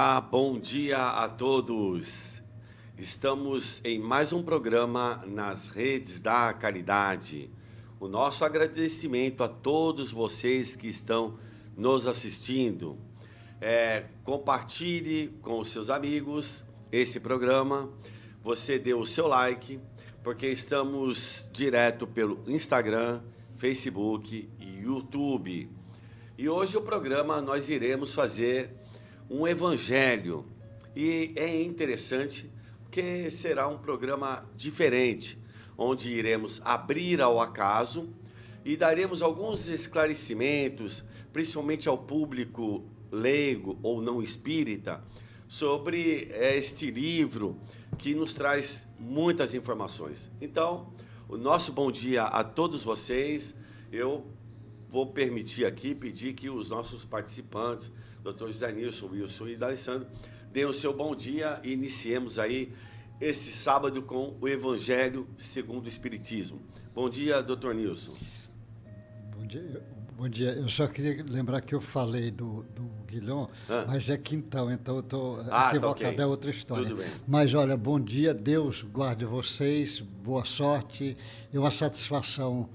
Olá, bom dia a todos. Estamos em mais um programa nas redes da caridade. O nosso agradecimento a todos vocês que estão nos assistindo. Compartilhe com os seus amigos esse programa. Você dê o seu like, porque estamos direto pelo Instagram, Facebook e YouTube. E hoje o programa nós iremos fazer um evangelho. E é interessante porque será um programa diferente, onde iremos abrir ao acaso e daremos alguns esclarecimentos, principalmente ao público leigo ou não espírita, sobre este livro que nos traz muitas informações. Então, o nosso bom dia a todos vocês. Eu vou permitir aqui, pedir que os nossos participantes, Dr. José Nilson, Wilson e D'Alessandro, deem o seu bom dia e iniciemos aí esse sábado com o Evangelho segundo o Espiritismo. Bom dia, Dr. Nilson. Bom dia. Bom dia. Eu só queria lembrar que eu falei do Guilhom, mas é quintal, então eu estou equivocado, tá, okay. É outra história. Tudo bem. Mas olha, bom dia, Deus guarde vocês, boa sorte e uma satisfação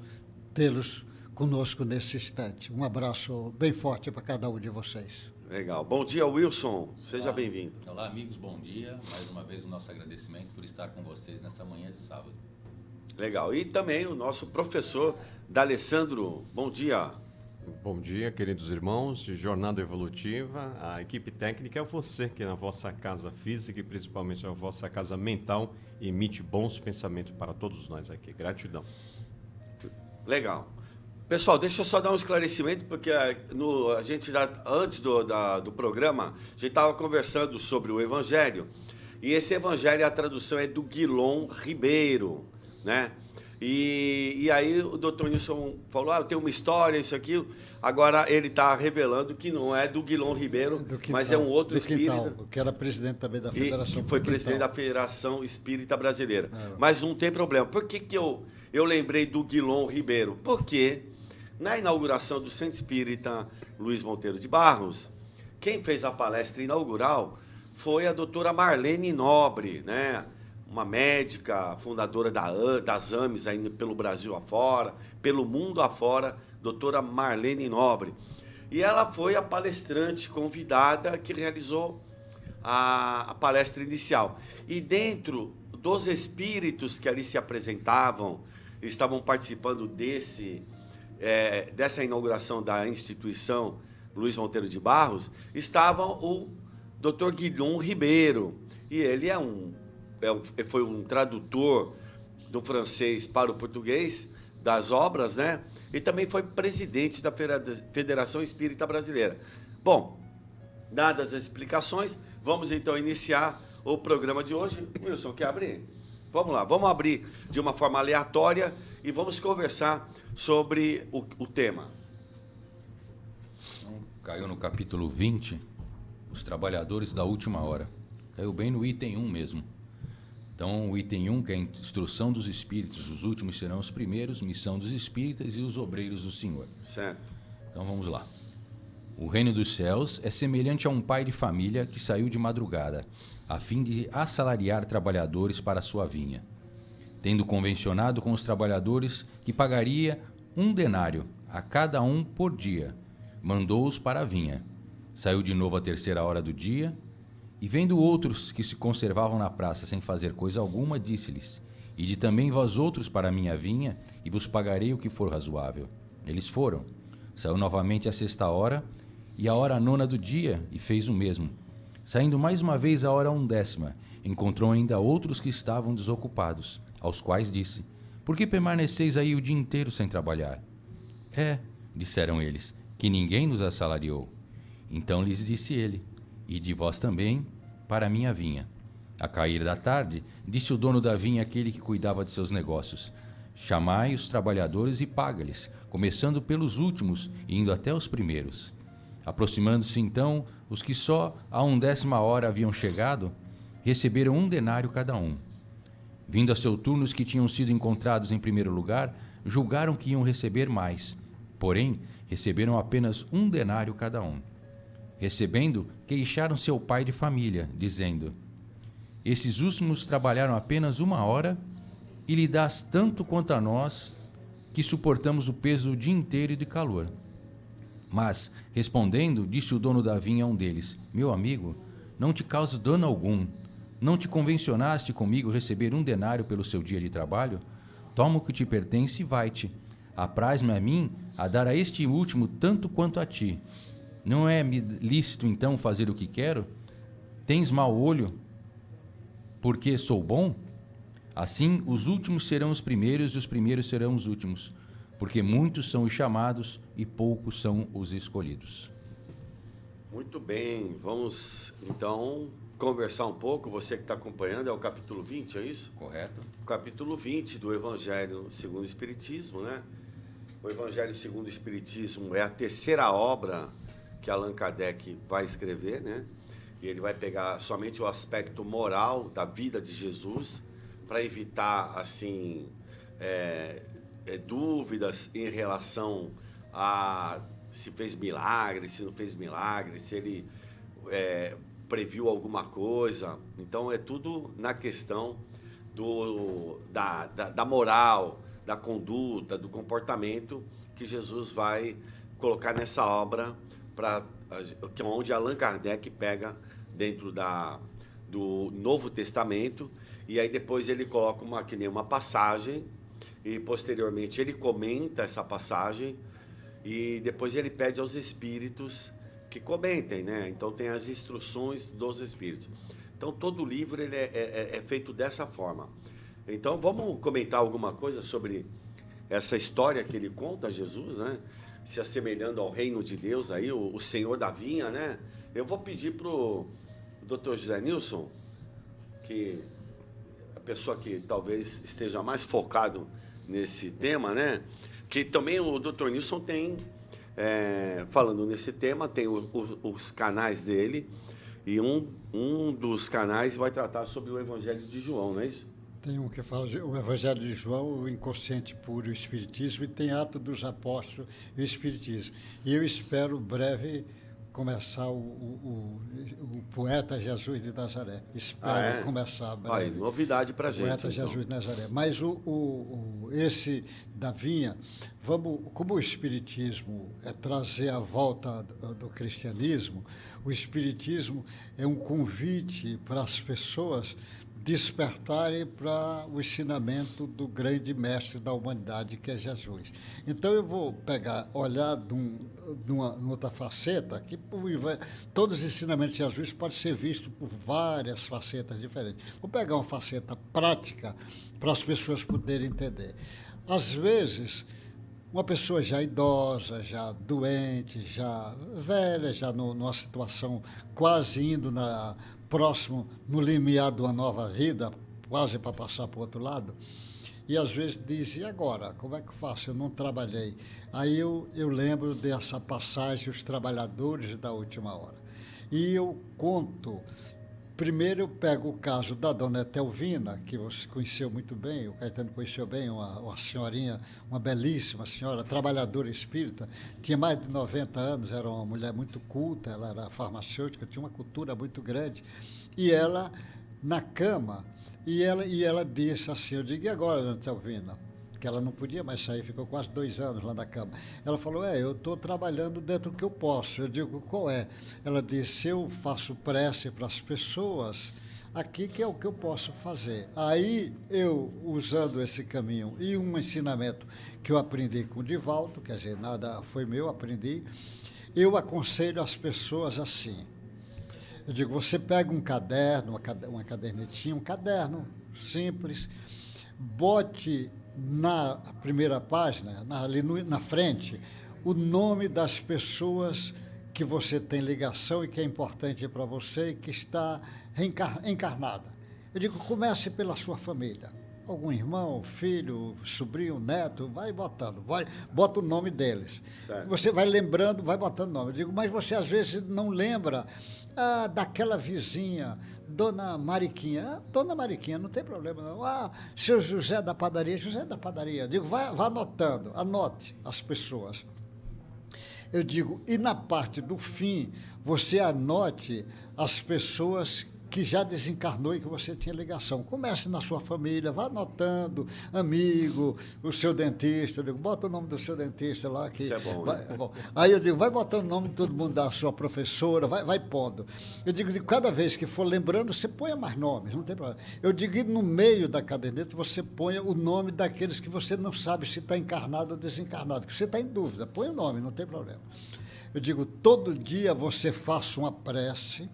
tê-los conosco nesse instante. Um abraço bem forte para cada um de vocês. Legal. Bom dia, Wilson. Seja bem-vindo. Olá, amigos. Bom dia. Mais uma vez o nosso agradecimento por estar com vocês nessa manhã de sábado. Legal. E também o nosso professor D'Alessandro. Bom dia. Bom dia, queridos irmãos de Jornada Evolutiva. A equipe técnica é você que na vossa casa física e principalmente na vossa casa mental emite bons pensamentos para todos nós aqui. Gratidão. Legal. Pessoal, deixa eu só dar um esclarecimento, porque a gente, antes do programa, a gente estava conversando sobre o Evangelho, e esse Evangelho, a tradução é do Guilhom Ribeiro, né? E aí o doutor Nilson falou, eu tenho uma história, isso, aquilo. Agora ele está revelando que não é do Guilhom Ribeiro, mas é um outro espírita. Que era presidente também da Federação. Que foi presidente da Federação Espírita Brasileira. Mas não tem problema. Por que eu lembrei do Guilhom Ribeiro? Porque na inauguração do Centro Espírita Luiz Monteiro de Barros, quem fez a palestra inaugural foi a doutora Marlene Nobre, né? Uma médica, fundadora das AMES aí pelo Brasil afora, pelo mundo afora, doutora Marlene Nobre. E ela foi a palestrante convidada que realizou a palestra inicial. E dentro dos espíritos que ali se apresentavam, estavam participando dessa inauguração da instituição Luiz Monteiro de Barros, estavam o Dr. Guilhom Ribeiro. E ele foi um tradutor do francês para o português das obras, né? E também foi presidente da Federação Espírita Brasileira. Bom, dadas as explicações, vamos então iniciar o programa de hoje. Wilson, quer abrir? Vamos lá, vamos abrir de uma forma aleatória e vamos conversar sobre o tema. Então, caiu no capítulo 20, os trabalhadores da última hora. Caiu bem no item 1 mesmo. Então, o item 1, que é a instrução dos espíritos, os últimos serão os primeiros, missão dos espíritas e os obreiros do Senhor. Certo. Então, vamos lá. O reino dos céus é semelhante a um pai de família que saiu de madrugada, a fim de assalariar trabalhadores para a sua vinha. Tendo convencionado com os trabalhadores que pagaria 1 denário a cada um por dia, mandou-os para a vinha. Saiu de novo à 3ª hora do dia, e vendo outros que se conservavam na praça sem fazer coisa alguma, disse-lhes, ide também vós outros para a minha vinha, e vos pagarei o que for razoável. Eles foram. Saiu novamente à 6ª hora, e à hora 9ª do dia, e fez o mesmo. Saindo mais uma vez à hora 1ª, encontrou ainda outros que estavam desocupados, aos quais disse, por que permaneceis aí o dia inteiro sem trabalhar? Disseram eles, que ninguém nos assalariou. Então lhes disse ele, ide vós também para a minha vinha. A cair da tarde, disse o dono da vinha àquele que cuidava de seus negócios, chamai os trabalhadores e paga-lhes, começando pelos últimos e indo até os primeiros. Aproximando-se então, os que só à 1ª hora haviam chegado, receberam 1 denário cada um. Vindo a seu turno os que tinham sido encontrados em primeiro lugar, julgaram que iam receber mais, porém receberam apenas 1 denário cada um. Recebendo, queixaram seu pai de família, dizendo: esses últimos trabalharam apenas 1 hora e lhe dás tanto quanto a nós, que suportamos o peso do dia inteiro de calor. Mas, respondendo, disse o dono da vinha a um deles: meu amigo, não te causo dano algum. Não te convencionaste comigo receber 1 denário pelo seu dia de trabalho? Toma o que te pertence e vai-te. Apraz-me a mim a dar a este último tanto quanto a ti. Não é-me lícito, então, fazer o que quero? Tens mau olho, porque sou bom? Assim, os últimos serão os primeiros e os primeiros serão os últimos, porque muitos são os chamados e poucos são os escolhidos. Muito bem, vamos então conversar um pouco. Você que está acompanhando, é o capítulo 20, é isso? Correto? O capítulo 20 do Evangelho segundo o Espiritismo, né? O Evangelho segundo o Espiritismo é a terceira obra que Allan Kardec vai escrever, né? E ele vai pegar somente o aspecto moral da vida de Jesus para evitar, assim, dúvidas em relação a se fez milagre, se não fez milagre, se ele previu alguma coisa. Então, é tudo na questão da moral, da conduta, do comportamento que Jesus vai colocar nessa obra, onde Allan Kardec pega dentro do Novo Testamento, e aí depois ele coloca uma passagem, e posteriormente ele comenta essa passagem, e depois ele pede aos espíritos que comentem, né? Então tem as instruções dos espíritos. Então todo o livro ele é feito dessa forma. Então vamos comentar alguma coisa sobre essa história que ele conta, Jesus, né? Se assemelhando ao reino de Deus, aí, o Senhor da vinha, né? Eu vou pedir para o Dr. José Nilson, que a pessoa que talvez esteja mais focado nesse tema, né? Que também o Dr. Nilson tem, falando nesse tema, tem os canais dele, e um dos canais vai tratar sobre o Evangelho de João, não é isso? Tem um que fala o Evangelho de João, o inconsciente puro e o Espiritismo, e tem Atos dos Apóstolos e o Espiritismo. E eu espero breve começar o Poeta Jesus de Nazaré. Espero começar breve. Aí, novidade para a gente. Poeta então. Jesus de Nazaré. Mas esse da vinha, como o Espiritismo é trazer a volta do cristianismo, o Espiritismo é um convite para as pessoas despertarem para o ensinamento do grande mestre da humanidade, que é Jesus. Então, eu vou olhar numa outra faceta, que todos os ensinamentos de Jesus podem ser vistos por várias facetas diferentes. Vou pegar uma faceta prática para as pessoas poderem entender. Às vezes, uma pessoa já idosa, já doente, já velha, já numa situação quase indo próximo, no limiar de uma nova vida, quase para passar para o outro lado, e às vezes diz: e agora? Como é que eu faço? Eu não trabalhei. Aí eu lembro dessa passagem, Os Trabalhadores da Última Hora. E eu conto. Primeiro eu pego o caso da dona Etelvina, que você conheceu muito bem, o Caetano conheceu bem, uma senhorinha, uma belíssima senhora, trabalhadora espírita, tinha mais de 90 anos, era uma mulher muito culta, ela era farmacêutica, tinha uma cultura muito grande, e ela, na cama, e ela disse assim, eu digo: e agora, dona Etelvina? Que ela não podia mais sair, ficou quase 2 anos lá na cama. Ela falou: eu estou trabalhando dentro do que eu posso. Eu digo: qual é? Ela disse: eu faço prece para as pessoas aqui, que é o que eu posso fazer. Aí eu, usando esse caminho e um ensinamento que eu aprendi com o Divaldo, quer dizer, nada foi meu, aprendi, eu aconselho as pessoas assim. Eu digo: você pega um caderno, uma cadernetinha, um caderno simples, bote na primeira página, ali na frente, o nome das pessoas que você tem ligação e que é importante para você e que está encarnada. Eu digo: comece pela sua família. Algum irmão, filho, sobrinho, neto, vai botando, bota o nome deles. Certo. Você vai lembrando, vai botando o nome. Eu digo: mas você às vezes não lembra daquela vizinha, Dona Mariquinha. Dona Mariquinha, não tem problema não. Seu José da padaria, José da padaria. Eu digo: vá anotando, anote as pessoas. Eu digo, e na parte do fim, você anote as pessoas que já desencarnou e que você tinha ligação. Comece na sua família, vá anotando, amigo, o seu dentista, eu digo, bota o nome do seu dentista lá. Que isso é bom, vai, bom. Aí eu digo, vai botando o nome de todo mundo da sua professora, vai pondo. Eu digo, de cada vez que for lembrando, você ponha mais nomes, não tem problema. Eu digo, e no meio da caderneta, você ponha o nome daqueles que você não sabe se está encarnado ou desencarnado, que você está em dúvida, põe o nome, não tem problema. Eu digo, todo dia você faça uma prece.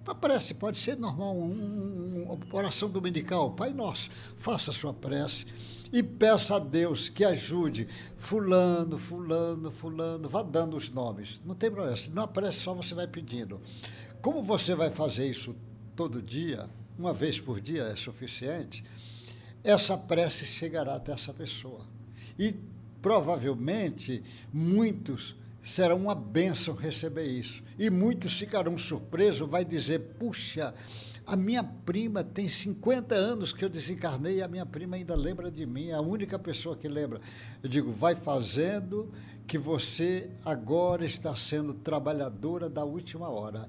A prece pode ser normal, uma oração dominical. Pai Nosso, faça a sua prece e peça a Deus que ajude fulano, vá dando os nomes. Não tem problema, se não a prece só você vai pedindo. Como você vai fazer isso todo dia, uma vez por dia é suficiente, essa prece chegará até essa pessoa. E provavelmente muitos será uma bênção receber isso. E muitos ficarão surpresos, vai dizer, puxa, a minha prima tem 50 anos que eu desencarnei e a minha prima ainda lembra de mim, é a única pessoa que lembra. Eu digo, vai fazendo que você agora está sendo trabalhadora da última hora.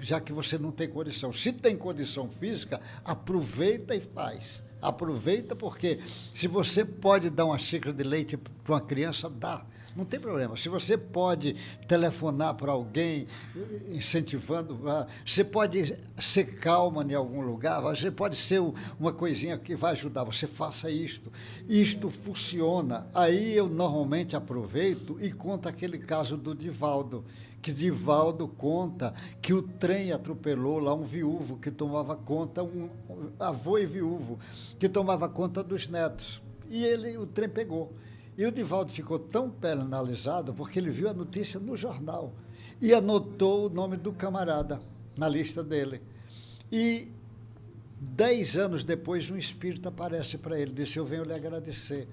Já que você não tem condição. Se tem condição física, aproveita e faz. Aproveita porque se você pode dar uma xícara de leite para uma criança, dá. Não tem problema. Se você pode telefonar para alguém, incentivando, você pode ser calma em algum lugar, você pode ser uma coisinha que vai ajudar, você faça isto. Isto funciona. Aí eu normalmente aproveito e conto aquele caso do Divaldo, que Divaldo conta que o trem atropelou lá um viúvo que tomava conta, um avô e viúvo, que tomava conta dos netos. E o trem pegou. E o Divaldo ficou tão penalizado porque ele viu a notícia no jornal e anotou o nome do camarada na lista dele. E 10 anos depois, um espírito aparece para ele, disse, eu venho lhe agradecer.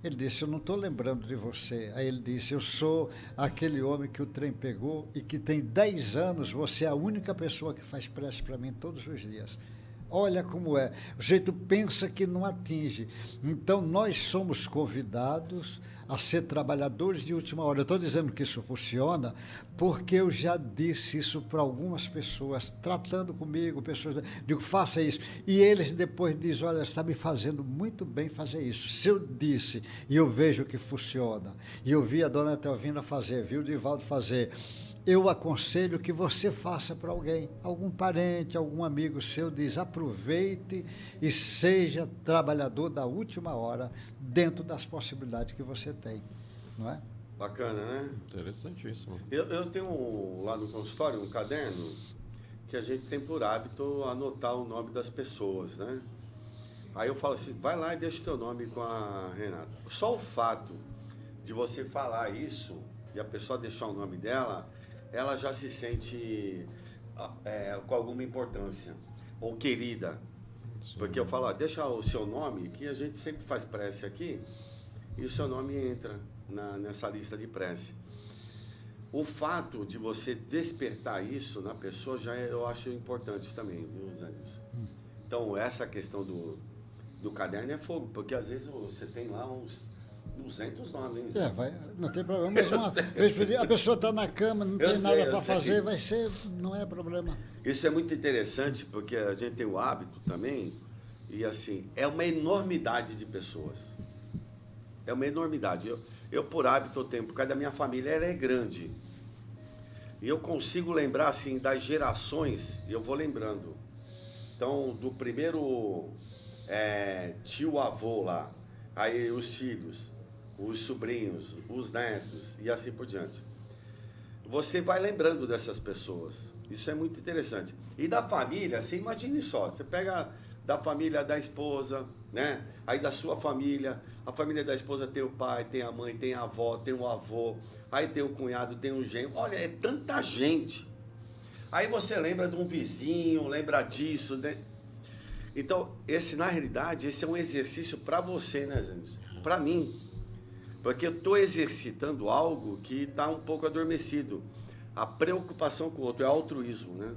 Ele disse, eu não estou lembrando de você. Aí ele disse, eu sou aquele homem que o trem pegou e que tem 10 anos, você é a única pessoa que faz prece para mim todos os dias. Olha como é. O jeito pensa que não atinge. Então, nós somos convidados a ser trabalhadores de última hora. Eu estou dizendo que isso funciona porque eu já disse isso para algumas pessoas, tratando comigo, pessoas, digo, faça isso. E eles depois dizem, olha, está me fazendo muito bem fazer isso. Se eu disse e eu vejo que funciona, e eu vi a dona Telvina fazer, vi o Divaldo fazer, eu aconselho que você faça para alguém, algum parente, algum amigo seu, diz, aproveite e seja trabalhador da última hora dentro das possibilidades que você tem, não é? Bacana, né? Interessantíssimo. Eu tenho lá no consultório um caderno que a gente tem por hábito anotar o nome das pessoas, né? Aí eu falo assim, vai lá e deixa o teu nome com a Renata. Só o fato de você falar isso e a pessoa deixar o nome dela, ela já se sente com alguma importância, ou querida. Sim. Porque eu falo, deixa o seu nome, que a gente sempre faz prece aqui, e o seu nome entra nessa lista de prece. O fato de você despertar isso na pessoa, eu acho importante também, viu, Zé Nilson? Então, essa questão do caderno é fogo, porque às vezes você tem lá uns 200 nomes. Não tem problema. Mas a pessoa está na cama, não tem nada para fazer, não é problema. Isso é muito interessante, porque a gente tem o hábito também, e assim, é uma enormidade de pessoas. É uma enormidade. Eu por hábito, por causa da minha família, ela é grande. E eu consigo lembrar, assim, das gerações, eu vou lembrando. Então, do primeiro tio-avô lá, aí os filhos, os sobrinhos, os netos e assim por diante. Você vai lembrando dessas pessoas. Isso é muito interessante. E da família, você imagine só, você pega da família da esposa, né? Aí da sua família, a família da esposa tem o pai, tem a mãe, tem a avó, tem o avô, aí tem o cunhado, tem o genro. Olha, é tanta gente. Aí você lembra de um vizinho, lembra disso, né? Então, na realidade, esse é um exercício para você, né, Zé? Para mim. Porque eu estou exercitando algo que está um pouco adormecido. A preocupação com o outro é altruísmo, né?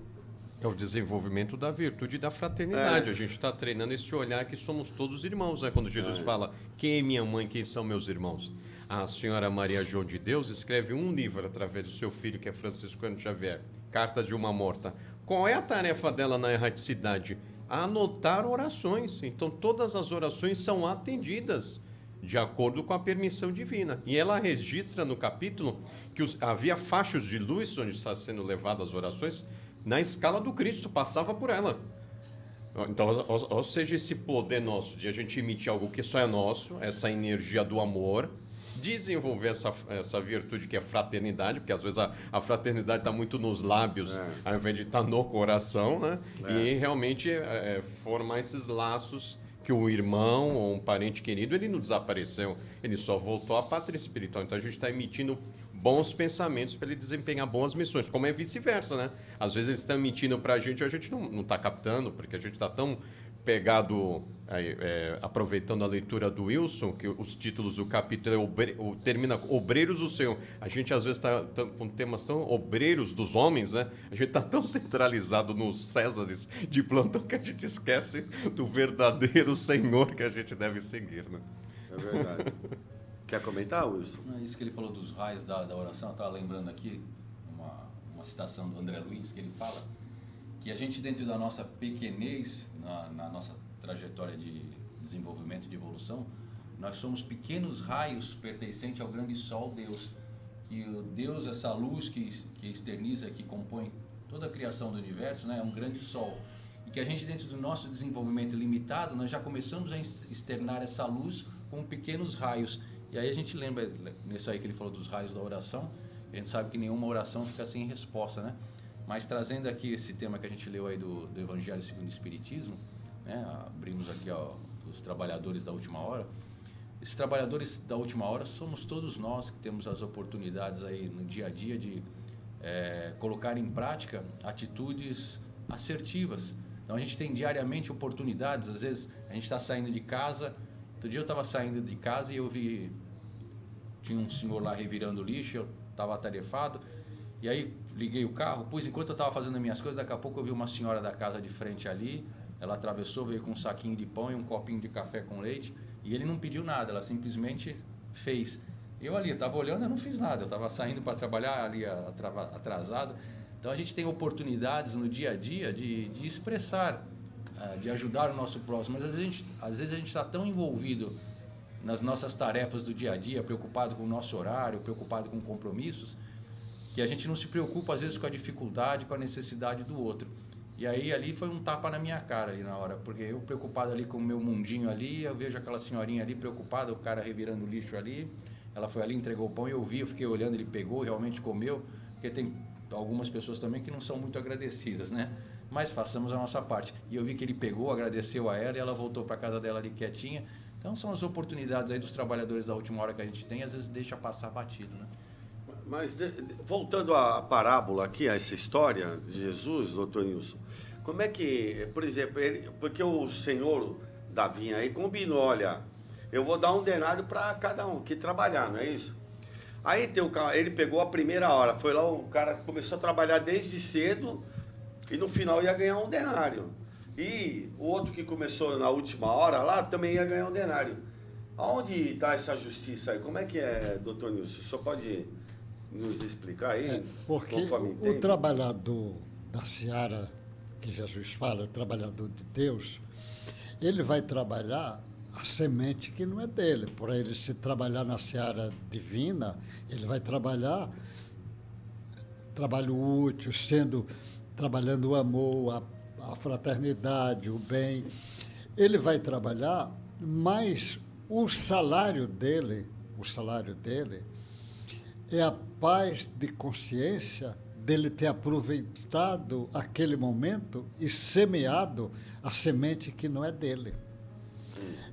É o desenvolvimento da virtude e da fraternidade. A gente está treinando esse olhar que somos todos irmãos, né? Quando Jesus fala, quem é minha mãe, quem são meus irmãos? A senhora Maria João de Deus escreve um livro através do seu filho, que é Franciscano Xavier, Carta de uma Morta. Qual é a tarefa dela na erraticidade? Anotar orações. Então, todas as orações são atendidas de acordo com a permissão divina. E ela registra no capítulo que havia fachos de luz onde está sendo levadas as orações na escala do Cristo, passava por ela. Então, ou seja, esse poder nosso de a gente emitir algo que só é nosso, essa energia do amor, desenvolver essa virtude que é fraternidade, porque às vezes a fraternidade está muito nos lábios, ao invés de estar no coração, né? E realmente formar esses laços que o irmão ou um parente querido, ele não desapareceu, ele só voltou à pátria espiritual. Então a gente está emitindo bons pensamentos para ele desempenhar boas missões, como é vice-versa, né? Às vezes eles estão mentindo para a gente não está captando, porque a gente está tão pegado, aproveitando a leitura do Wilson, que os títulos do capítulo termina Obreiros do Senhor. A gente às vezes está com temas tão obreiros dos homens, né? A gente está tão centralizado nos Césares de plantão que a gente esquece do verdadeiro Senhor que a gente deve seguir, né? É verdade. Quer comentar, Wilson? Isso que ele falou dos raios da oração, eu estava lembrando aqui uma citação do André Luiz, que ele fala que a gente, dentro da nossa pequenez, na nossa trajetória de desenvolvimento e de evolução, nós somos pequenos raios pertencentes ao grande sol Deus. Que o Deus, essa luz que externiza, que compõe toda a criação do universo, né, é um grande sol. E que a gente, dentro do nosso desenvolvimento limitado, nós já começamos a externar essa luz com pequenos raios. E aí a gente lembra, nisso aí que ele falou dos raios da oração, a gente sabe que nenhuma oração fica sem resposta, né? Mas trazendo aqui esse tema que a gente leu aí do Evangelho segundo o Espiritismo, né? Abrimos aqui os trabalhadores da última hora. Esses trabalhadores da última hora somos todos nós que temos as oportunidades aí no dia a dia de colocar em prática atitudes assertivas. Então a gente tem diariamente oportunidades, às vezes a gente está saindo de casa. Outro dia eu estava saindo de casa e eu vi, tinha um senhor lá revirando lixo, eu estava atarefado, e aí liguei o carro, enquanto eu estava fazendo as minhas coisas, daqui a pouco eu vi uma senhora da casa de frente ali, ela atravessou, veio com um saquinho de pão e um copinho de café com leite, e ele não pediu nada, ela simplesmente fez. Eu ali, estava olhando, eu não fiz nada, eu estava saindo para trabalhar ali atrasado. Então a gente tem oportunidades no dia a dia de expressar, de ajudar o nosso próximo, mas às vezes a gente está tão envolvido nas nossas tarefas do dia a dia, preocupado com o nosso horário, preocupado com compromissos, que a gente não se preocupa às vezes com a dificuldade, com a necessidade do outro. E aí ali foi um tapa na minha cara ali na hora, porque eu preocupado ali com o meu mundinho ali, eu vejo aquela senhorinha ali preocupada, o cara revirando o lixo ali, ela foi ali, entregou o pão e eu vi, eu fiquei olhando, ele pegou, realmente comeu, porque tem algumas pessoas também que não são muito agradecidas, né? Mas façamos a nossa parte. E eu vi que ele pegou, agradeceu a ela e ela voltou para casa dela ali quietinha. Então são as oportunidades aí dos trabalhadores da última hora que a gente tem, às vezes deixa passar batido, né? Mas voltando à parábola aqui, a essa história de Jesus, doutor Nilson, como é que, por exemplo, porque o senhor da vinha aí combinou, olha, eu vou dar um denário para cada um que trabalhar, não é isso? Aí ele pegou a primeira hora, foi lá, o cara começou a trabalhar desde cedo e no final ia ganhar um denário. E o outro que começou na última hora lá também ia ganhar um denário. Aonde está essa justiça aí? Como é que é, doutor Nilson? O senhor pode nos explicar aí? Porque o trabalhador da seara que Jesus fala, o trabalhador de Deus, ele vai trabalhar a semente que não é dele. Por ele se trabalhar na seara divina, ele vai trabalhar trabalho útil, trabalhando o amor, a fraternidade, o bem. Ele vai trabalhar, mas o salário dele é a paz de consciência dele ter aproveitado aquele momento e semeado a semente que não é dele.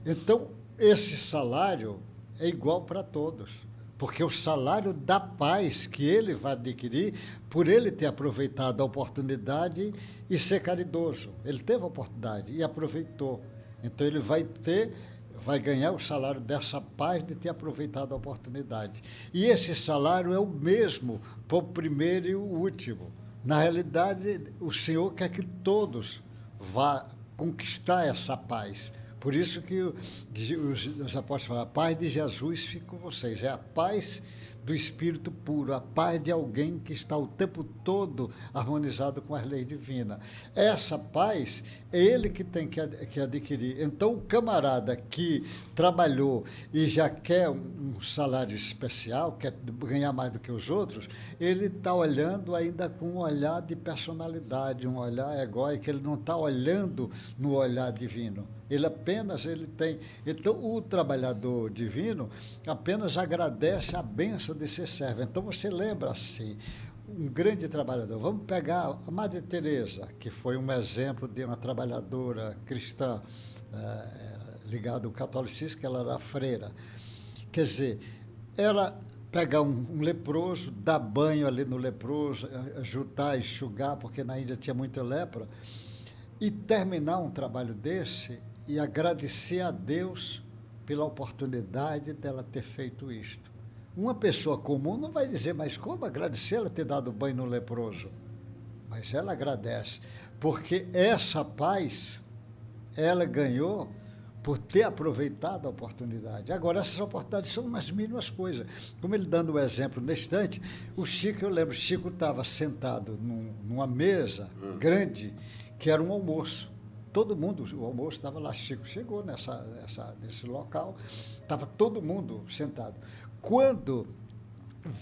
Então, esse salário é igual para todos, porque o salário da paz que ele vai adquirir por ele ter aproveitado a oportunidade e ser caridoso. Ele teve a oportunidade e aproveitou. Então, ele vai ganhar o salário dessa paz de ter aproveitado a oportunidade. E esse salário é o mesmo para o primeiro e o último. Na realidade, o Senhor quer que todos vá conquistar essa paz. Por isso que os apóstolos falam, a paz de Jesus fica com vocês. É a paz do Espírito puro, a paz de alguém que está o tempo todo harmonizado com as leis divinas. Essa paz é ele que tem que adquirir. Então, o camarada que trabalhou e já quer um salário especial, quer ganhar mais do que os outros, ele está olhando ainda com um olhar de personalidade, um olhar egóico, ele não está olhando no olhar divino. Ele tem. Então, o trabalhador divino apenas agradece a bênção de ser servo. Então, você lembra assim, um grande trabalhador. Vamos pegar a Madre Teresa, que foi um exemplo de uma trabalhadora cristã ligada ao catolicismo, que ela era freira. Quer dizer, ela pegar um leproso, dar banho ali no leproso, ajudar, enxugar, porque na Índia tinha muita lepra, e terminar um trabalho desse e agradecer a Deus pela oportunidade dela ter feito isto. Uma pessoa comum não vai dizer, mas como agradecer ela ter dado banho no leproso? Mas ela agradece, porque essa paz ela ganhou por ter aproveitado a oportunidade. Agora, essas oportunidades são umas mínimas coisas. Como ele dando o exemplo na estante, o Chico, eu lembro, o Chico estava sentado numa mesa grande, que era um almoço. Todo mundo, o almoço estava lá, Chico chegou nesse local, estava todo mundo sentado. Quando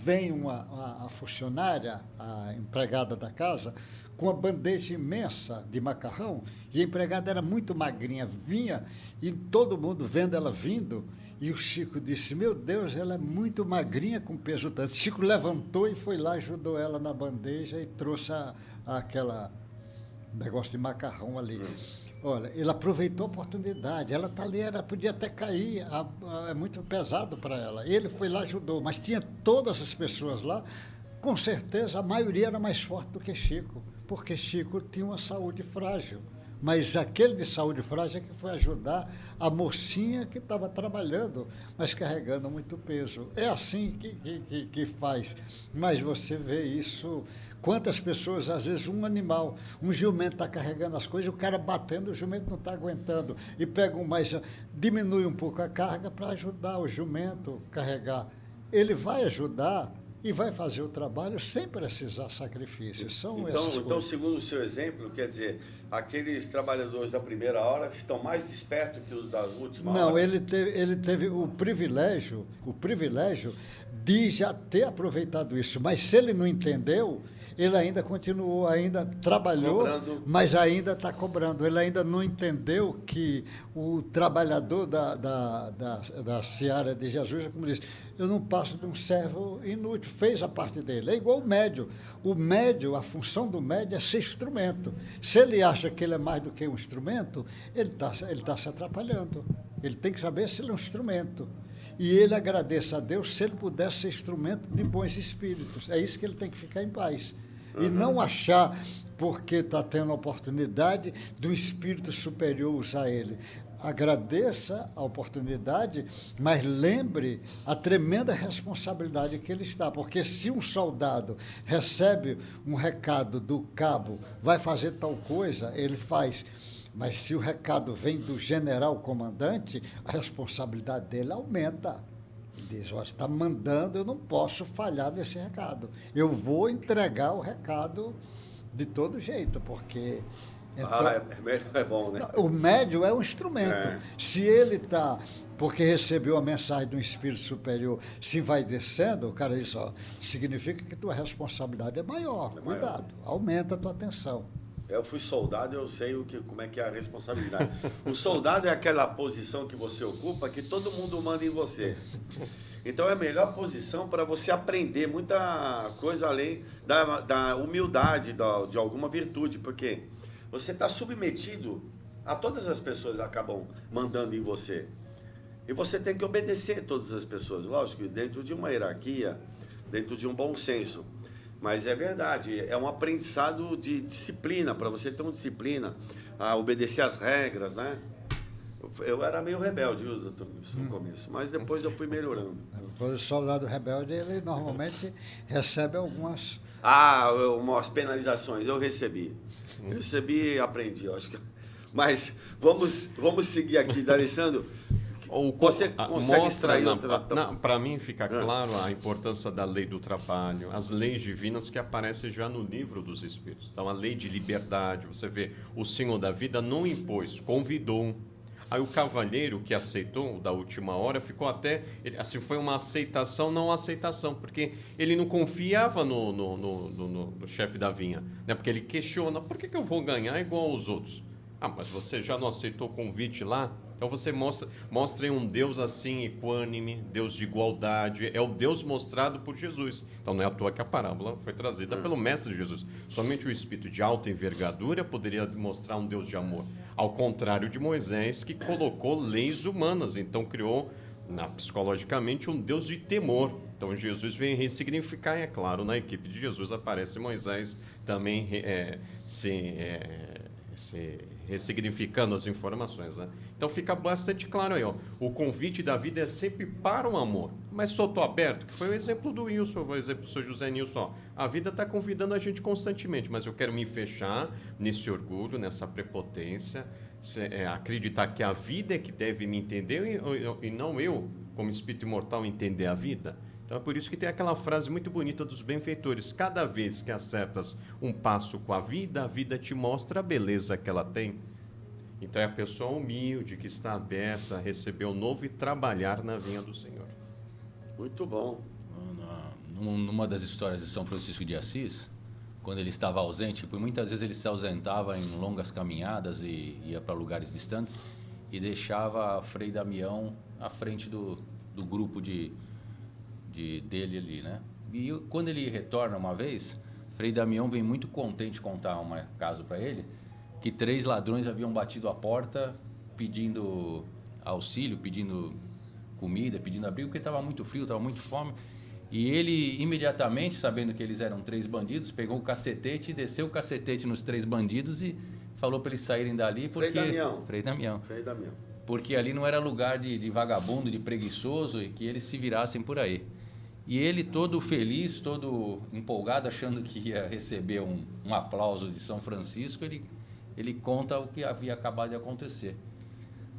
vem a funcionária, a empregada da casa, com uma bandeja imensa de macarrão, e a empregada era muito magrinha, vinha, e todo mundo vendo ela vindo, e o Chico disse, meu Deus, ela é muito magrinha com peso tanto. Chico levantou e foi lá, ajudou ela na bandeja e trouxe aquela negócio de macarrão ali. Olha, ele aproveitou a oportunidade, ela está ali, ela podia até cair, é muito pesado para ela. Ele foi lá, ajudou, mas tinha todas as pessoas lá, com certeza a maioria era mais forte do que Chico, porque Chico tinha uma saúde frágil. Mas aquele de saúde frágil é que foi ajudar a mocinha que estava trabalhando, mas carregando muito peso. É assim que faz. Mas você vê isso, quantas pessoas, às vezes um animal, um jumento está carregando as coisas, o cara batendo, o jumento não está aguentando. E pega diminui um pouco a carga para ajudar o jumento a carregar. Ele vai ajudar e vai fazer o trabalho sem precisar sacrifício. Então, segundo o seu exemplo, quer dizer, aqueles trabalhadores da primeira hora estão mais despertos que os da última hora? Não, ele teve o privilégio de já ter aproveitado isso. Mas se ele não entendeu, ele ainda continuou, ainda trabalhou, cobrando. Mas ainda está cobrando. Ele ainda não entendeu que o trabalhador da seara de Jesus, como disse, eu não passo de um servo inútil, fez a parte dele. É igual o médio. O médio, a função do médio é ser instrumento. Se ele acha que ele é mais do que um instrumento, ele tá se atrapalhando. Ele tem que saber se ele é um instrumento. E ele agradeça a Deus se ele puder ser instrumento de bons espíritos. É isso que ele tem que ficar em paz. E não achar, porque está tendo a oportunidade, do espírito superior usar ele. Agradeça a oportunidade, mas lembre a tremenda responsabilidade que ele está. Porque se um soldado recebe um recado do cabo, vai fazer tal coisa, ele faz. Mas se o recado vem do general comandante, a responsabilidade dele aumenta. Ele diz, olha, está mandando, eu não posso falhar nesse recado. Eu vou entregar o recado de todo jeito, porque... Então, é bom, né? O médium é um instrumento. Se ele está... Porque recebeu a mensagem de um espírito superior, se vai descendo, o cara diz, ó, significa que tua responsabilidade é maior. Cuidado, aumenta a tua atenção. Eu fui soldado, eu sei como é que é a responsabilidade. O soldado é aquela posição que você ocupa, que todo mundo manda em você. Então é a melhor posição para você aprender muita coisa além da humildade, de alguma virtude, porque você está submetido a todas as pessoas que acabam mandando em você. E você tem que obedecer a todas as pessoas, lógico, dentro de uma hierarquia, dentro de um bom senso. Mas é verdade, é um aprendizado de disciplina, para você ter uma disciplina, a obedecer às regras, né? Eu era meio rebelde, viu, doutor Wilson, no começo, mas depois eu fui melhorando. O soldado rebelde, ele normalmente recebe algumas... Umas penalizações, eu recebi. Recebi e aprendi, eu acho que... Mas vamos seguir aqui, D'Alessandro. Você consegue extrair outra... Para mim fica claro a importância da lei do trabalho, as leis divinas que aparecem já no livro dos Espíritos. Então, a lei de liberdade, você vê, o Senhor da vida não impôs, convidou. Aí o cavalheiro que aceitou da última hora ficou até... Assim, foi uma aceitação, não aceitação, porque ele não confiava no chefe da vinha, né? Porque ele questiona, por que eu vou ganhar igual aos outros? Mas você já não aceitou o convite lá? Então você mostra um Deus assim, equânime, Deus de igualdade, é o Deus mostrado por Jesus. Então não é à toa que a parábola foi trazida pelo Mestre Jesus. Somente o espírito de alta envergadura poderia mostrar um Deus de amor. Ao contrário de Moisés, que colocou leis humanas, então criou psicologicamente um Deus de temor. Então Jesus vem ressignificar, e é claro, na equipe de Jesus aparece Moisés também se ressignificando as informações, né? Então fica bastante claro aí, ó, o convite da vida é sempre para o amor, mas só estou aberto, que foi o exemplo do Wilson, o exemplo do Sr. José Nilson, ó, a vida está convidando a gente constantemente, mas eu quero me fechar nesse orgulho, nessa prepotência, acreditar que a vida é que deve me entender e não eu, como espírito imortal, entender a vida. Então é por isso que tem aquela frase muito bonita dos benfeitores: cada vez que acertas um passo com a vida te mostra a beleza que ela tem. Então é a pessoa humilde que está aberta a receber o novo e trabalhar na vinha do Senhor. Muito bom. Numa das histórias de São Francisco de Assis, quando ele estava ausente, por muitas vezes ele se ausentava em longas caminhadas e ia para lugares distantes e deixava Frei Damião à frente do grupo dele ali, né? E quando ele retorna uma vez, Frei Damião vem muito contente contar um caso para ele, que 3 ladrões haviam batido a porta pedindo auxílio, pedindo comida, pedindo abrigo, porque estava muito frio, estava muito fome. E ele, imediatamente, sabendo que eles eram 3 bandidos, pegou o cacetete e desceu o cacetete nos 3 bandidos e falou para eles saírem dali, porque... Frei Damião. Porque ali não era lugar de vagabundo, de preguiçoso, e que eles se virassem por aí. E ele, todo feliz, todo empolgado, achando que ia receber um aplauso de São Francisco, ele conta o que havia acabado de acontecer.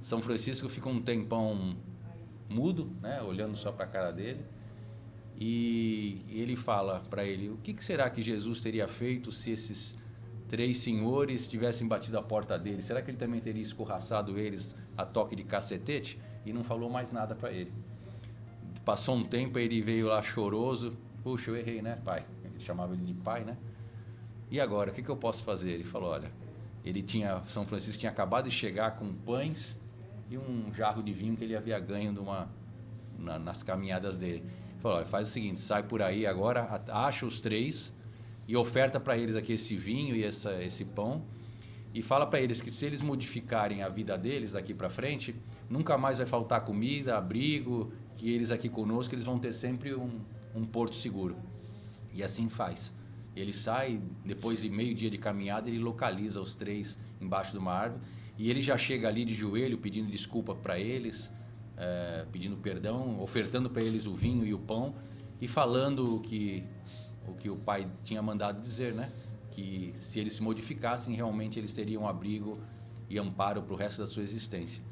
São Francisco fica um tempão mudo, né, olhando só para a cara dele, e ele fala para ele: o que será que Jesus teria feito se esses 3 senhores tivessem batido a porta dele? Será que ele também teria escorraçado eles a toque de cacetete? E não falou mais nada para ele. Passou um tempo, ele veio lá choroso: puxa, eu errei, né, pai? Ele chamava ele de pai, né? E agora, o que eu posso fazer? Ele falou: olha, São Francisco tinha acabado de chegar com pães e um jarro de vinho que ele havia ganho nas caminhadas dele. Ele falou: olha, faz o seguinte, sai por aí agora, acha os 3 e oferta para eles aqui esse vinho e esse pão, e fala para eles que se eles modificarem a vida deles daqui para frente, nunca mais vai faltar comida, abrigo, que eles aqui conosco, eles vão ter sempre um porto seguro. E assim faz. Ele sai, depois de meio dia de caminhada, ele localiza os 3 embaixo de uma árvore, e ele já chega ali de joelho pedindo desculpa para eles, pedindo perdão, ofertando para eles o vinho e o pão, e falando o que o pai tinha mandado dizer, né? Que se eles se modificassem, realmente eles teriam abrigo e amparo para o resto da sua existência.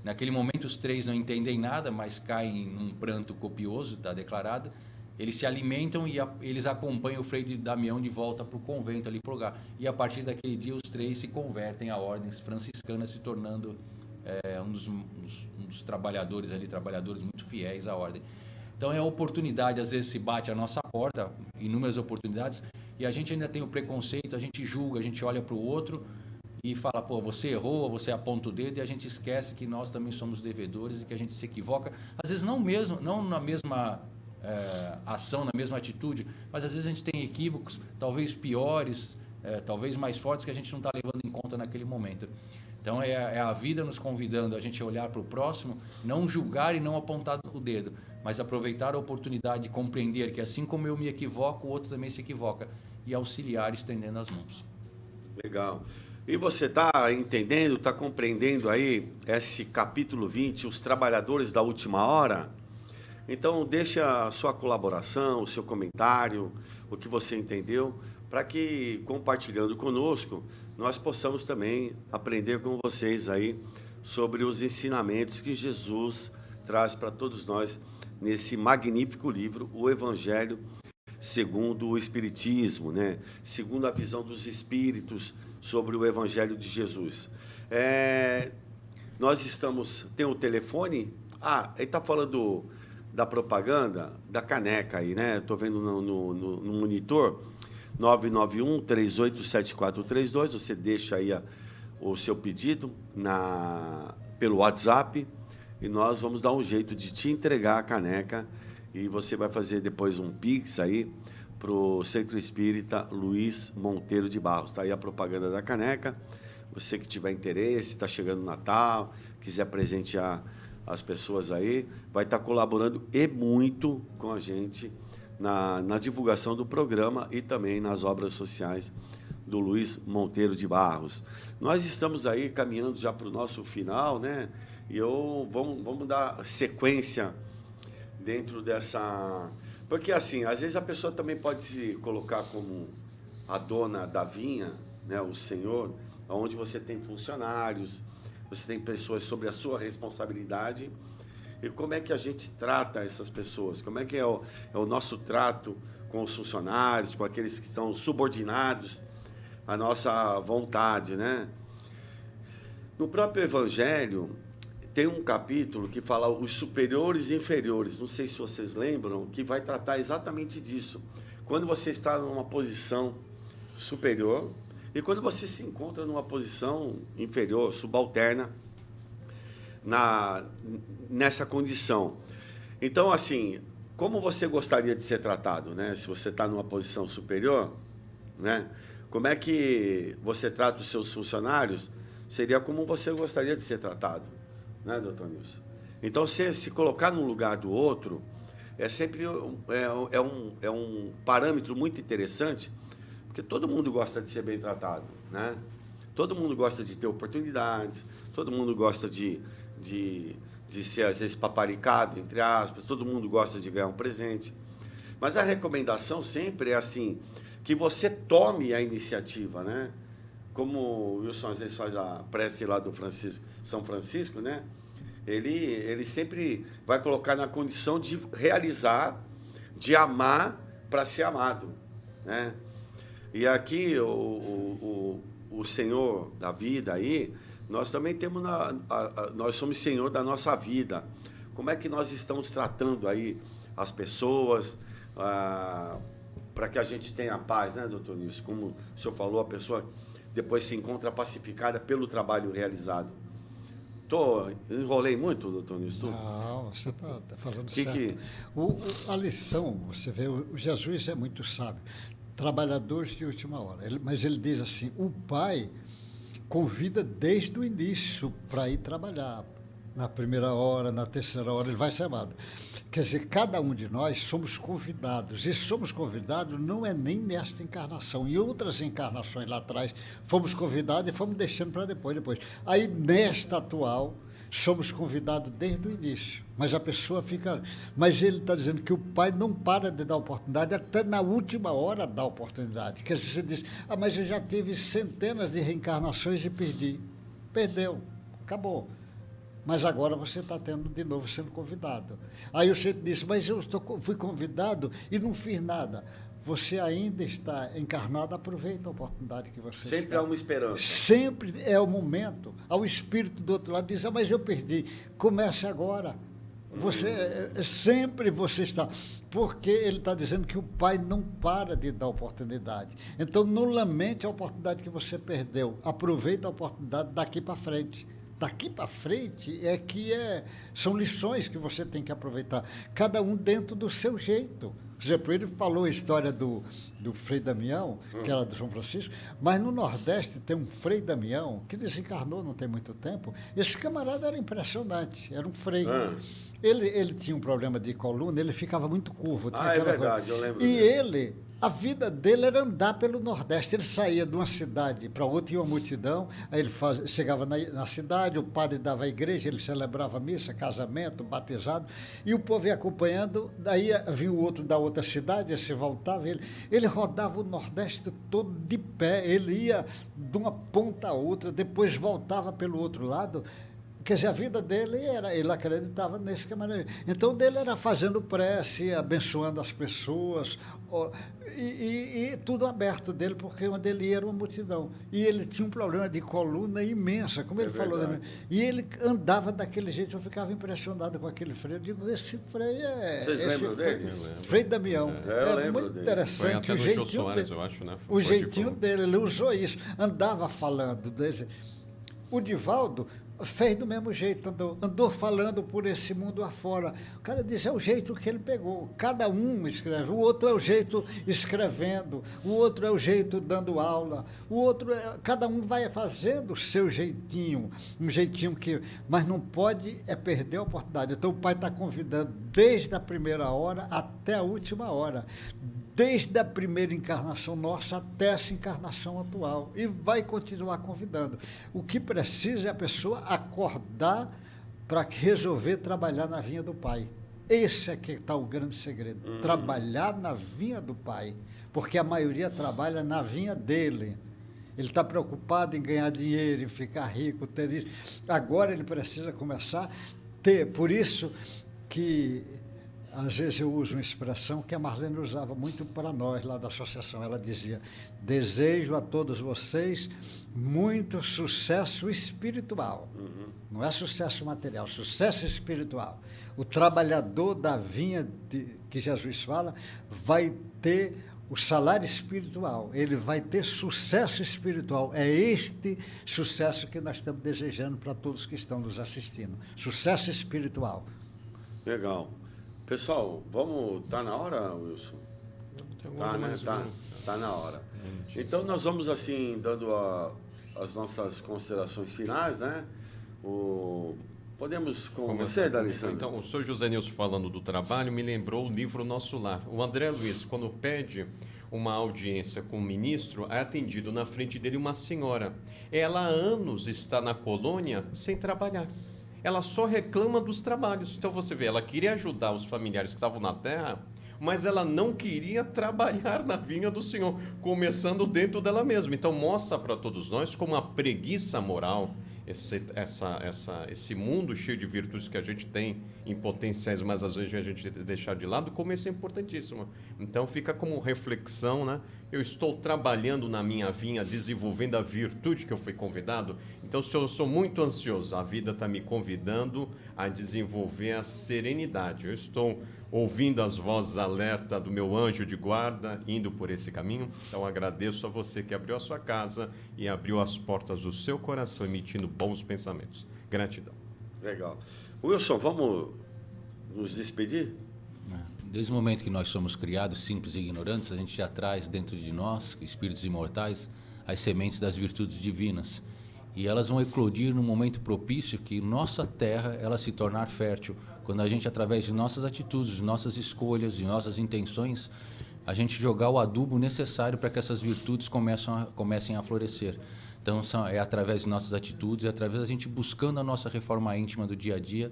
Naquele momento os 3 não entendem nada, mas caem num pranto copioso da declarada. Eles se alimentam e eles acompanham o Frei Damião de volta para o convento, ali para o lugar. E a partir daquele dia os 3 se convertem à ordem franciscana, se tornando um dos trabalhadores ali, trabalhadores muito fiéis à ordem. Então é a oportunidade, às vezes se bate à nossa porta, inúmeras oportunidades, e a gente ainda tem o preconceito, a gente julga, a gente olha para o outro e fala: pô, você errou, você aponta o dedo, e a gente esquece que nós também somos devedores e que a gente se equivoca, às vezes não na mesma ação, na mesma atitude, mas às vezes a gente tem equívocos, talvez piores, talvez mais fortes, que a gente não está levando em conta naquele momento. Então é a vida nos convidando a gente a olhar para o próximo, não julgar e não apontar o dedo, mas aproveitar a oportunidade de compreender que assim como eu me equivoco, o outro também se equivoca, e auxiliar estendendo as mãos. Legal. E você está entendendo, está compreendendo aí esse capítulo 20, os trabalhadores da última hora? Então, deixa a sua colaboração, o seu comentário, o que você entendeu, para que, compartilhando conosco, nós possamos também aprender com vocês aí sobre os ensinamentos que Jesus traz para todos nós nesse magnífico livro, o Evangelho segundo o Espiritismo, né? Segundo a visão dos Espíritos sobre o Evangelho de Jesus. Nós estamos... Tem o telefone? Ele está falando da propaganda da caneca aí, né? Estou vendo no monitor, 991-387432. Você deixa aí o seu pedido pelo WhatsApp e nós vamos dar um jeito de te entregar a caneca e você vai fazer depois um Pix aí para o Centro Espírita Luiz Monteiro de Barros. Está aí a propaganda da caneca. Você que tiver interesse, está chegando o Natal, quiser presentear as pessoas aí, vai estar colaborando e muito com a gente na divulgação do programa e também nas obras sociais do Luiz Monteiro de Barros. Nós estamos aí caminhando já para o nosso final, né? E vamos dar sequência dentro dessa... Porque, assim, às vezes a pessoa também pode se colocar como a dona da vinha, né? O senhor, onde você tem funcionários, você tem pessoas sobre a sua responsabilidade. E como é que a gente trata essas pessoas? Como é que é o nosso trato com os funcionários, com aqueles que estão subordinados à nossa vontade, né? No próprio Evangelho, tem um capítulo que fala os superiores e inferiores. Não sei se vocês lembram, que vai tratar exatamente disso. Quando você está numa posição superior e quando você se encontra numa posição inferior, subalterna, nessa condição. Então, assim, como você gostaria de ser tratado, né? Se você está numa posição superior, né? Como é que você trata os seus funcionários? Seria como você gostaria de ser tratado, né, doutor Nilson? Então, se colocar no lugar do outro é sempre um parâmetro muito interessante, porque todo mundo gosta de ser bem tratado, né? Todo mundo gosta de ter oportunidades, todo mundo gosta de ser, às vezes, paparicado, entre aspas, todo mundo gosta de ganhar um presente. Mas a recomendação sempre é assim, que você tome a iniciativa, né? Como o Wilson às vezes faz a prece lá do São Francisco, né? Ele sempre vai colocar na condição de realizar, de amar para ser amado, né? E aqui o Senhor da vida aí, nós também temos, nós somos Senhor da nossa vida. Como é que nós estamos tratando aí as pessoas para que a gente tenha paz, né, doutor Nilson? Como o senhor falou, a pessoa depois se encontra pacificada pelo trabalho realizado. Enrolei muito, doutor Nilson? Não, você está falando certo. A lição, você vê, o Jesus é muito sábio. Trabalhadores de última hora. Mas ele diz assim, o pai convida desde o início para ir trabalhar. Na primeira hora, na terceira hora, ele vai ser amado. Quer dizer, cada um de nós somos convidados. E somos convidados não é nem nesta encarnação. Em outras encarnações lá atrás, fomos convidados e fomos deixando para depois. Aí, nesta atual, somos convidados desde o início. Mas a pessoa fica... Mas ele está dizendo que o pai não para de dar oportunidade, até na última hora dá oportunidade. Quer dizer, você diz, mas eu já tive centenas de reencarnações e perdi. Perdeu, acabou. Mas agora você está tendo de novo sendo convidado. Aí o centro disse, mas eu fui convidado e não fiz nada. Você ainda está encarnado, aproveita a oportunidade que você Sempre há uma esperança. Sempre é o momento. Ao espírito do outro lado diz, mas eu perdi. Comece agora. Sempre você está. Porque ele está dizendo que o pai não para de dar oportunidade. Então, não lamente a oportunidade que você perdeu. Aproveita a oportunidade daqui para frente. Daqui para frente são lições que você tem que aproveitar, cada um dentro do seu jeito. Por exemplo, ele falou a história do Frei Damião, que era do São Francisco, mas no Nordeste tem um Frei Damião, que desencarnou não tem muito tempo. Esse camarada era impressionante, era um frei. Ele tinha um problema de coluna, ele ficava muito curvo. É verdade, eu lembro E dele. ele A vida dele era andar pelo Nordeste. Ele saía de uma cidade para outra, tinha uma multidão, aí ele chegava na cidade, o padre dava a igreja, ele celebrava missa, casamento, batizado, e o povo ia acompanhando, daí vinha o outro da outra cidade, aí você voltava, ele rodava o Nordeste todo de pé, ele ia de uma ponta a outra, depois voltava pelo outro lado. Quer dizer, a vida dele era, ele acreditava nesse camarada. Então, dele era fazendo prece, abençoando as pessoas, e tudo aberto dele, porque onde ele ia era uma multidão. E ele tinha um problema de coluna imensa, como ele falou. E ele andava daquele jeito, eu ficava impressionado com aquele freio. Eu digo, esse freio é... Vocês lembram dele? Freio Damião. Eu lembro muito dele. interessante. Foi até o no jeitinho Jô Soares, dele. eu acho, né? O jeitinho dele, ele usou isso. Andava falando. O Divaldo fez do mesmo jeito, andou falando por esse mundo afora. O cara diz, é o jeito que ele pegou. Cada um escreve, o outro é o jeito escrevendo, o outro é o jeito dando aula, o outro, cada um vai fazendo o seu jeitinho, um jeitinho que... Mas não pode perder a oportunidade. Então o pai está convidando desde a primeira hora até a última hora, desde a primeira encarnação nossa até essa encarnação atual. E vai continuar convidando. O que precisa é a pessoa acordar para resolver trabalhar na vinha do Pai. Esse é que está o grande segredo. Trabalhar na vinha do Pai. Porque a maioria trabalha na vinha dele. Ele está preocupado em ganhar dinheiro, em ficar rico, ter isso. Agora ele precisa começar a ter. Por isso que... Às vezes eu uso uma expressão que a Marlene usava muito para nós lá da associação. Ela dizia, desejo a todos vocês muito sucesso espiritual. Não é sucesso material, sucesso espiritual. O trabalhador da vinha que Jesus fala vai ter o salário espiritual, ele vai ter sucesso espiritual. É este sucesso que nós estamos desejando para todos que estão nos assistindo. Sucesso espiritual. Legal. Pessoal, vamos... Tá na hora, Wilson? Tá, né? Tá na hora. Então, nós vamos, assim, dando as nossas considerações finais, né? Podemos com você, D'Alessandro? Então, o senhor José Nilson falando do trabalho me lembrou o livro Nosso Lar. O André Luiz, quando pede uma audiência com o ministro, é atendido na frente dele uma senhora. Ela há anos está na colônia sem trabalhar. Ela só reclama dos trabalhos. Então você vê, ela queria ajudar os familiares que estavam na terra, mas ela não queria trabalhar na vinha do Senhor, começando dentro dela mesma. Então mostra para todos nós como a preguiça moral, esse mundo cheio de virtudes que a gente tem em potenciais, mas às vezes a gente deixar de lado, como isso é importantíssimo. Então fica como reflexão, né? Eu estou trabalhando na minha vinha, desenvolvendo a virtude que eu fui convidado. Então, se eu sou muito ansioso, a vida está me convidando a desenvolver a serenidade. Eu estou ouvindo as vozes alerta do meu anjo de guarda, indo por esse caminho. Então, agradeço a você que abriu a sua casa e abriu as portas do seu coração, emitindo bons pensamentos. Gratidão. Legal. Wilson, vamos nos despedir? Desde o momento que nós somos criados simples e ignorantes, a gente já traz dentro de nós, espíritos imortais, as sementes das virtudes divinas. E elas vão eclodir num momento propício que nossa terra ela se tornar fértil. Quando a gente, através de nossas atitudes, de nossas escolhas, de nossas intenções, a gente jogar o adubo necessário para que essas virtudes comecem a florescer. Então, é através de nossas atitudes, é através da gente buscando a nossa reforma íntima do dia a dia,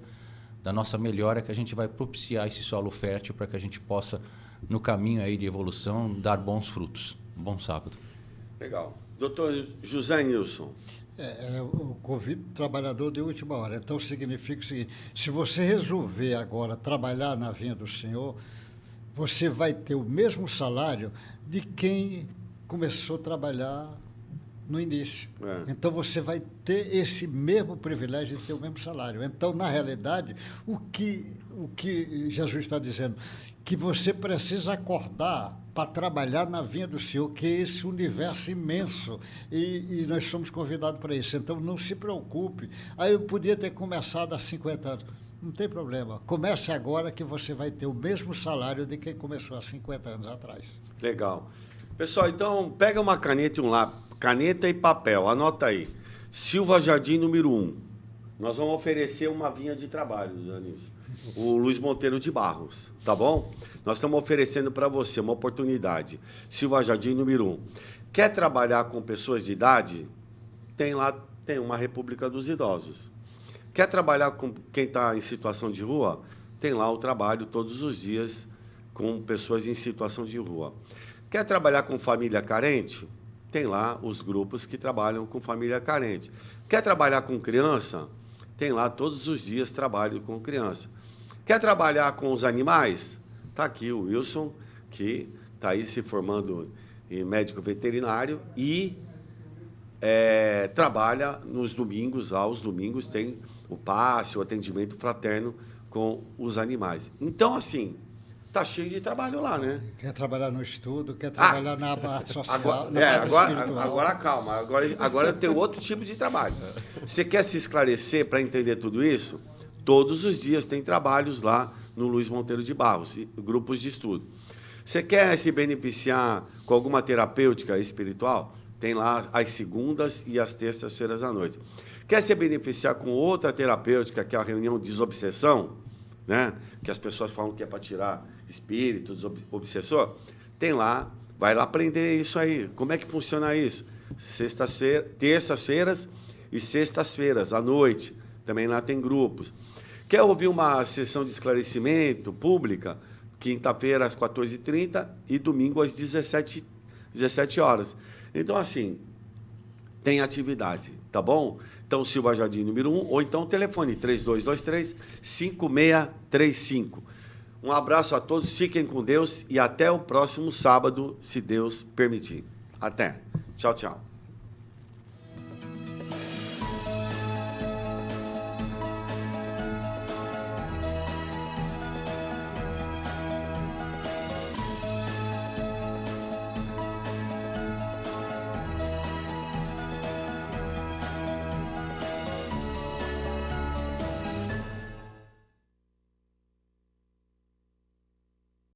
da nossa melhora, que a gente vai propiciar esse solo fértil para que a gente possa, no caminho aí de evolução, dar bons frutos. Bom sábado. Legal. Doutor José Nilson. O convite trabalhador de última hora. Então, significa o seguinte, se você resolver agora trabalhar na vinha do Senhor, você vai ter o mesmo salário de quem começou a trabalhar no início. Então, você vai ter esse mesmo privilégio de ter o mesmo salário. Então, na realidade, o que Jesus está dizendo? Que você precisa acordar para trabalhar na vinha do Senhor, que é esse universo imenso. E nós somos convidados para isso. Então, não se preocupe. Aí eu podia ter começado há 50 anos. Não tem problema. Comece agora que você vai ter o mesmo salário de quem começou há 50 anos atrás. Legal. Pessoal, então, pega uma caneta e um lápis. Caneta e papel, anota aí. Silva Jardim, número 1. Nós vamos oferecer uma vinha de trabalho, Danilson. o Luiz Monteiro de Barros, tá bom? Nós estamos oferecendo para você uma oportunidade. Silva Jardim, número 1. Quer trabalhar com pessoas de idade? Tem uma República dos Idosos. Quer trabalhar com quem está em situação de rua? Tem lá o trabalho todos os dias com pessoas em situação de rua. Quer trabalhar com família carente? Tem lá os grupos que trabalham com família carente. Quer trabalhar com criança? Tem lá todos os dias trabalho com criança. Quer trabalhar com os animais? Está aqui o Wilson, que está aí se formando em médico veterinário e trabalha nos domingos, aos domingos tem o passe, o atendimento fraterno com os animais. Então, assim, tá cheio de trabalho lá, né? Quer trabalhar no estudo, quer trabalhar na parte social, agora calma, agora tem outro tipo de trabalho. Você quer se esclarecer para entender tudo isso? Todos os dias tem trabalhos lá no Luiz Monteiro de Barros, grupos de estudo. Você quer se beneficiar com alguma terapêutica espiritual? Tem lá às segundas e às terças-feiras à noite. Quer se beneficiar com outra terapêutica, que é a reunião de desobsessão, né? Que as pessoas falam que é para tirar espíritos, obsessor? Tem lá, vai lá aprender isso aí. Como é que funciona isso? Terças-feiras e sextas-feiras à noite. Também lá tem grupos. Quer ouvir uma sessão de esclarecimento pública? Quinta-feira às 14h30 e domingo às 17 horas. Então, assim, tem atividade, tá bom? Então, Silva Jardim, número 1, ou então o telefone 3223-5635. Um abraço a todos, fiquem com Deus e até o próximo sábado, se Deus permitir. Até. Tchau, tchau.